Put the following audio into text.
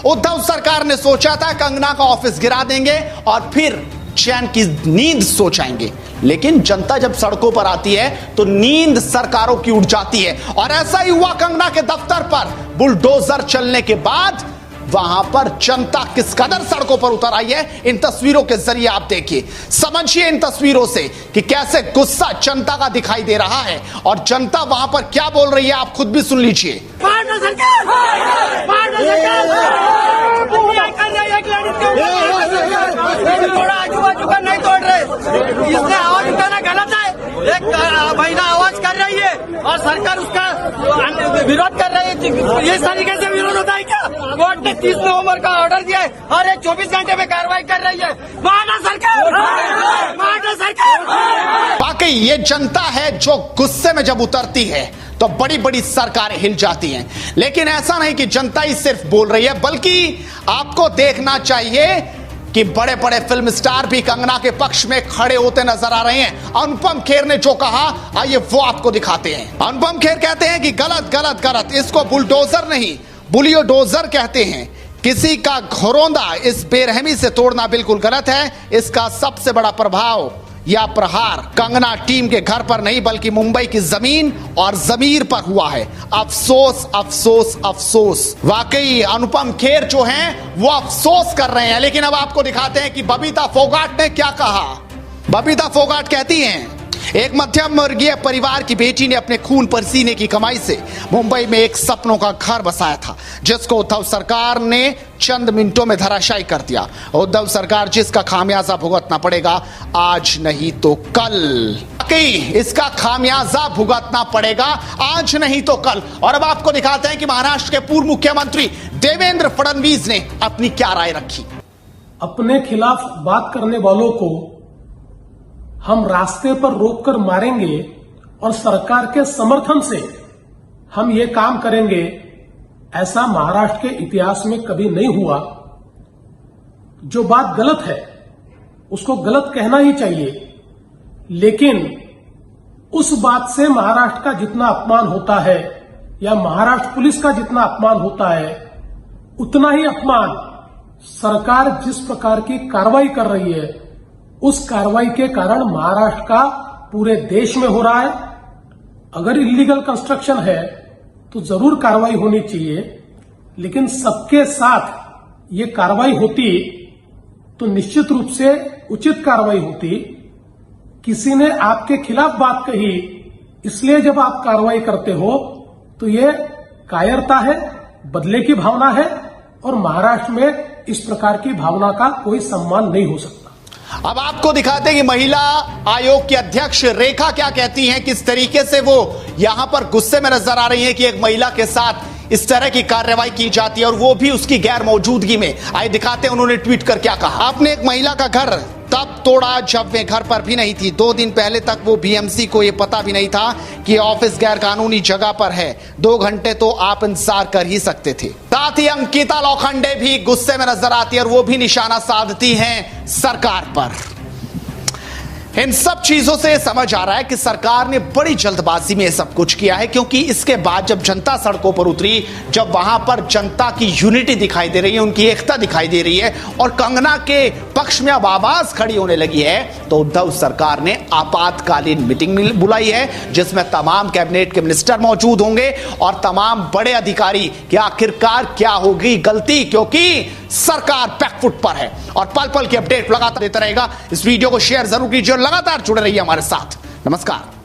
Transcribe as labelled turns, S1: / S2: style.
S1: उद्धव सरकार ने सोचा था कंगना का ऑफिस गिरा देंगे और फिर चैन की नींद सो जाएंगे, लेकिन जनता जब सड़कों पर आती है तो नींद सरकारों की उड़ जाती है। और ऐसा ही हुआ कंगना के दफ्तर पर। बुलडोजर चलने के बाद वहां पर जनता किस कदर सड़कों पर उतर आई है, इन तस्वीरों के जरिए आप देखिए, समझिए इन तस्वीरों से कि कैसे गुस्सा जनता का दिखाई दे रहा है और जनता वहां पर क्या बोल रही है, आप खुद भी सुन लीजिए।
S2: थोड़ा आजू बाजू का नहीं तोड़ रहे, इसने आवाज उठाना गलत है। एक महिला आवाज कर रही है और सरकार उसका विरोध कर रही है। ये तरीके से विरोध होता है क्या? कोर्ट ने 30 नवंबर का ऑर्डर दिया है और एक 24 घंटे में कार्रवाई कर रही है। माना सरकार, माना सरकार।
S1: वाकई ये जनता है जो गुस्से में जब उतरती है तो बड़ी बड़ी सरकारें हिल जाती हैं। लेकिन ऐसा नहीं कि जनता ही सिर्फ बोल रही है, बल्कि आपको देखना चाहिए कि बड़े बड़े फिल्म स्टार भी कंगना के पक्ष में खड़े होते नजर आ रहे हैं। अनुपम खेर ने जो कहा, आइए वो आपको दिखाते हैं। अनुपम खेर कहते हैं कि गलत गलत गलत, इसको बुलडोजर नहीं बुलियोडोजर कहते हैं। किसी का घरौंदा इस बेरहमी से तोड़ना बिल्कुल गलत है। इसका सबसे बड़ा प्रभाव या प्रहार कंगना टीम के घर पर नहीं बल्कि मुंबई की जमीन और जमीर पर हुआ है। अफसोस अफसोस अफसोस। वाकई अनुपम खेर जो हैं वो अफसोस कर रहे हैं। लेकिन अब आपको दिखाते हैं कि बबीता फोगाट ने क्या कहा। बबीता फोगाट कहती हैं, एक मध्यम वर्गीय परिवार की बेटी ने अपने खून पसीने की कमाई से मुंबई में एक सपनों का घर बसाया था, जिसको उद्धव सरकार ने चंद मिनटों में धराशायी कर दिया। उद्धव सरकार जिसका खामियाजा भुगतना पड़ेगा आज नहीं तो कल। इसका खामियाजा भुगतना पड़ेगा आज नहीं तो कल। और अब आपको दिखाते हैं कि महाराष्ट्र के पूर्व मुख्यमंत्री देवेंद्र फडणवीस ने अपनी क्या राय रखी।
S3: अपने खिलाफ बात करने वालों को हम रास्ते पर रोककर मारेंगे और सरकार के समर्थन से हम ये काम करेंगे, ऐसा महाराष्ट्र के इतिहास में कभी नहीं हुआ। जो बात गलत है उसको गलत कहना ही चाहिए, लेकिन उस बात से महाराष्ट्र का जितना अपमान होता है या महाराष्ट्र पुलिस का जितना अपमान होता है, उतना ही अपमान सरकार जिस प्रकार की कार्रवाई कर रही है उस कार्रवाई के कारण महाराष्ट्र का पूरे देश में हो रहा है। अगर इलीगल कंस्ट्रक्शन है तो जरूर कार्रवाई होनी चाहिए, लेकिन सबके साथ ये कार्रवाई होती तो निश्चित रूप से उचित कार्रवाई होती। किसी ने आपके खिलाफ बात कही, इसलिए जब आप कार्रवाई करते हो तो ये कायरता है, बदले की भावना है, और महाराष्ट्र में इस प्रकार की भावना का कोई सम्मान नहीं हो सकता।
S1: अब आपको दिखाते हैं कि महिला आयोग की अध्यक्ष रेखा क्या कहती हैं, किस तरीके से वो यहां पर गुस्से में नजर आ रही हैं कि एक महिला के साथ इस तरह की कार्रवाई की जाती है और वो भी उसकी गैर मौजूदगी में। आइए दिखाते हैं उन्होंने ट्वीट कर क्या कहा। आपने एक महिला का घर तब तोड़ा जब वे घर पर भी नहीं थी। 2 दिन पहले तक वो बीएमसी को ये पता भी नहीं था कि ऑफिस गैर कानूनी जगह पर है। 2 घंटे तो आप इंतजार कर ही सकते थे। साथ ही अंकिता लोखंडे भी गुस्से में नजर आती है और वो भी निशाना साधती हैं सरकार पर। इन सब चीजों से समझ आ रहा है कि सरकार ने बड़ी जल्दबाजी में सब कुछ किया है, क्योंकि इसके बाद जब जनता सड़कों पर उतरी, जब वहां पर जनता की यूनिटी दिखाई दे रही है, उनकी एकता दिखाई दे रही है और कंगना के पक्ष में अब आवाज खड़ी होने लगी है, तो उद्धव सरकार ने आपातकालीन मीटिंग बुलाई है जिसमें तमाम कैबिनेट के मिनिस्टर मौजूद होंगे और तमाम बड़े अधिकारी कि आखिरकार क्या होगी गलती, क्योंकि सरकार बैकफुट पर है। और पल पल की अपडेट लगातार देता रहेगा। इस वीडियो को शेयर जरूर कीजिए और लगातार जुड़े रहिए हमारे साथ। नमस्कार।